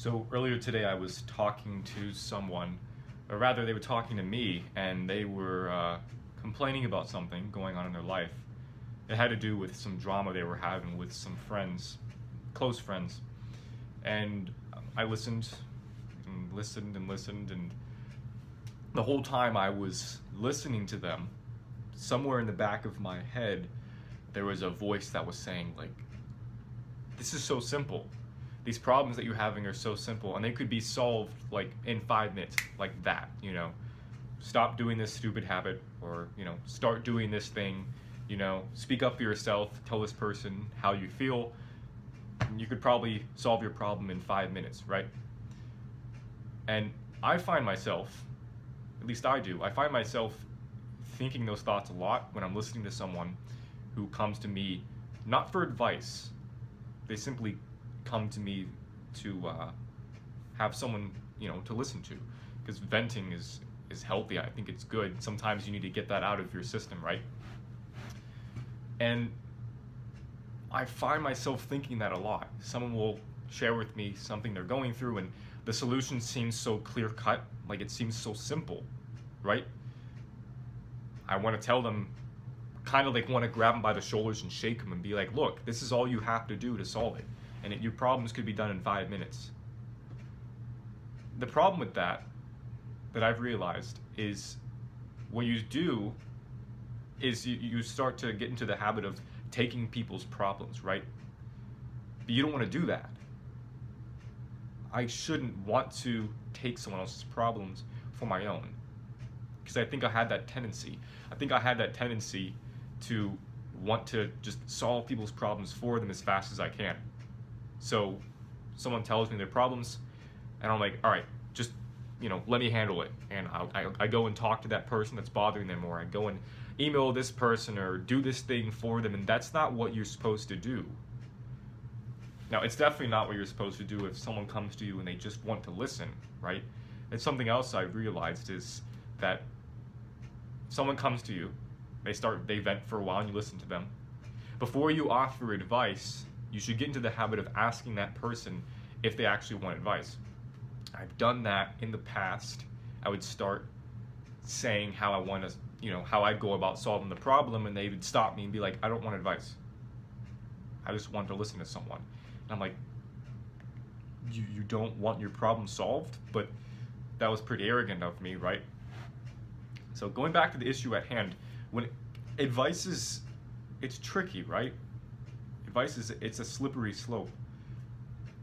So earlier today, I was talking to someone, or rather, they were talking to me, and they were complaining about something going on in their life. It had to do with some drama they were having with some friends, close friends. And I listened and listened and listened, and the whole time I was listening to them, somewhere in the back of my head, there was a voice that was saying, like, this is so simple. These problems that you're having are so simple, and they could be solved like in 5 minutes, like that, you know. Stop doing this stupid habit, or, you know, start doing this thing, you know, speak up for yourself, tell this person how you feel, and you could probably solve your problem in 5 minutes, right? And I find myself, at least I do, I find myself thinking those thoughts a lot when I'm listening to someone who comes to me not for advice. They simply come to me to have someone, you know, to listen to, because venting is healthy. I think it's good. Sometimes you need to get that out of your system, right? And I find myself thinking that a lot. Someone will share with me something they're going through, and the solution seems so clear-cut, like it seems so simple, right? I want to tell them, kind of like want to grab them by the shoulders and shake them and be like, look, this is all you have to do to solve it, and your problems could be done in 5 minutes. The problem with that I've realized is what you do is you start to get into the habit of taking people's problems, right? But you don't want to do that. I shouldn't want to take someone else's problems for my own, because I think I had that tendency. I think I had that tendency to want to just solve people's problems for them as fast as I can. So someone tells me their problems, and I'm like, all right, just, you know, let me handle it. And I go and talk to that person that's bothering them, or I go and email this person or do this thing for them, and that's not what you're supposed to do. Now, it's definitely not what you're supposed to do if someone comes to you and they just want to listen, right? And something else I've realized is that someone comes to you, they vent for a while and you listen to them. Before you offer advice, you should get into the habit of asking that person if they actually want advice. I've done that in the past. I would start saying how I want to, you know, how I'd go about solving the problem, and they would stop me and be like, I don't want advice. I just want to listen to someone. And I'm like, you don't want your problem solved? But that was pretty arrogant of me, right? So going back to the issue at hand, when advice is, it's tricky, right? Advice is, it's a slippery slope.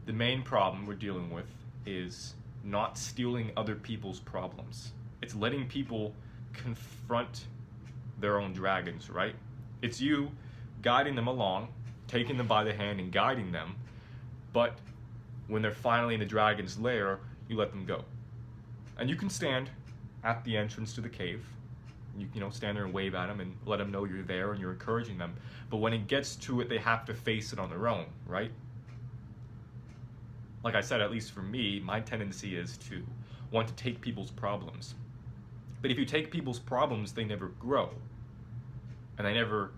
The main problem we're dealing with is not stealing other people's problems. It's letting people confront their own dragons, right? It's you guiding them along, taking them by the hand and guiding them, but when they're finally in the dragon's lair, you let them go. And you can stand at the entrance to the cave. You know, stand there and wave at them and let them know you're there and you're encouraging them. But when it gets to it, they have to face it on their own, right? Like I said, at least for me, my tendency is to want to take people's problems. But if you take people's problems, they never grow. And they never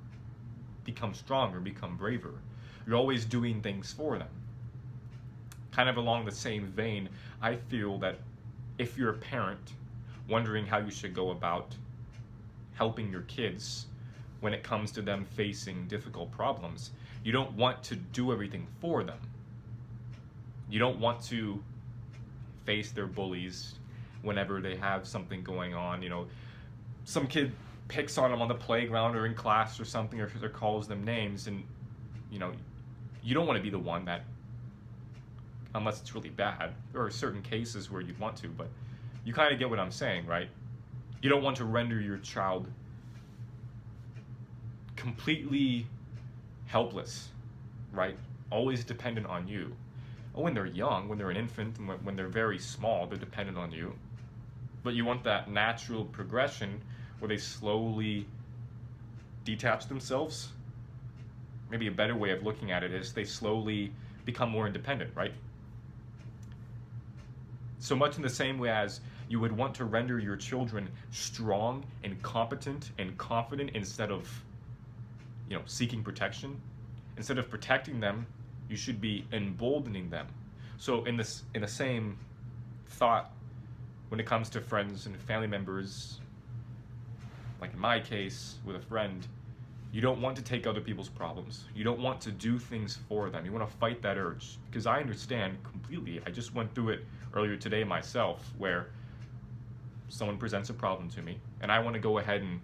become stronger, become braver. You're always doing things for them. Kind of along the same vein, I feel that if you're a parent wondering how you should go about helping your kids when it comes to them facing difficult problems, you don't want to do everything for them. You don't want to face their bullies whenever they have something going on. You know, some kid picks on them on the playground or in class or something, or calls them names, and, you know, you don't want to be the one that, unless it's really bad. There are certain cases where you'd want to, but you kind of get what I'm saying, right? You don't want to render your child completely helpless, right? Always dependent on you. When they're young, when they're an infant, and when they're very small, they're dependent on you. But you want that natural progression where they slowly detach themselves. Maybe a better way of looking at it is they slowly become more independent, right? So much in the same way as you would want to render your children strong and competent and confident instead of, you know, seeking protection. Instead of protecting them, you should be emboldening them So in the same thought, when it comes to friends and family members, like in my case with a friend, you don't want to take other people's problems. You don't want to do things for them. You want to fight that urge. Because I understand completely. I just went through it earlier today myself, where someone presents a problem to me and I want to go ahead and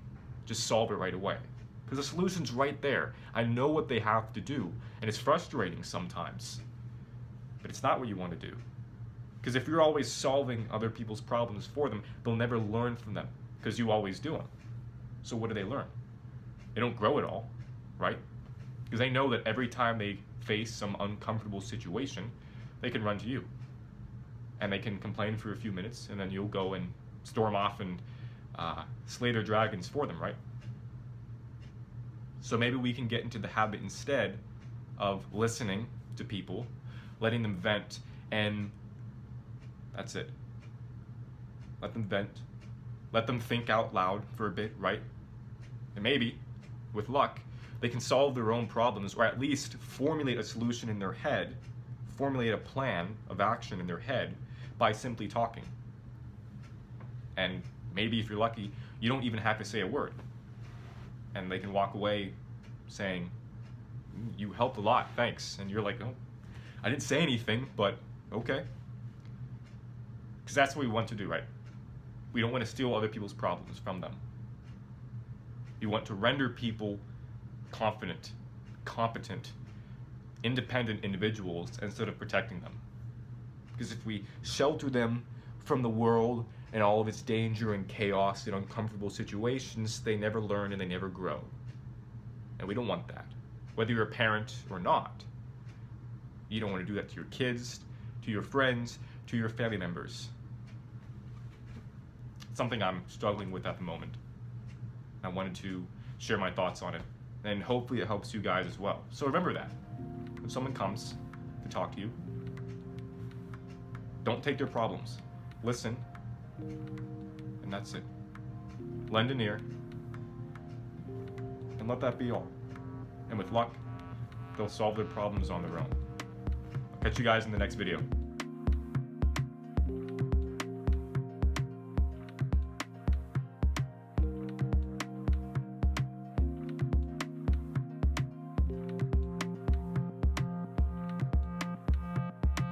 just solve it right away. Because the solution's right there. I know what they have to do. And it's frustrating sometimes. But it's not what you want to do. Because if you're always solving other people's problems for them, they'll never learn from them. Because you always do them. So what do they learn? They don't grow at all, right? Because they know that every time they face some uncomfortable situation, they can run to you. And they can complain for a few minutes, and then you'll go and storm off and slay their dragons for them, right? So maybe we can get into the habit instead of listening to people, letting them vent, and that's it. Let them vent. Let them think out loud for a bit, right? And maybe, with luck, they can solve their own problems, or at least formulate a solution in their head, formulate a plan of action in their head by simply talking. And maybe if you're lucky, you don't even have to say a word. And they can walk away saying, you helped a lot, thanks. And you're like, oh, I didn't say anything, but okay. Because that's what we want to do, right? We don't want to steal other people's problems from them. You want to render people confident, competent, independent individuals instead of protecting them. Because if we shelter them from the world and all of its danger and chaos and uncomfortable situations, they never learn and they never grow. And we don't want that. Whether you're a parent or not, you don't want to do that to your kids, to your friends, to your family members. It's something I'm struggling with at the moment. I wanted to share my thoughts on it, and hopefully it helps you guys as well. So remember that. If someone comes to talk to you, don't take their problems. Listen, and that's it. Lend an ear, and let that be all. And with luck, they'll solve their problems on their own. I'll catch you guys in the next video.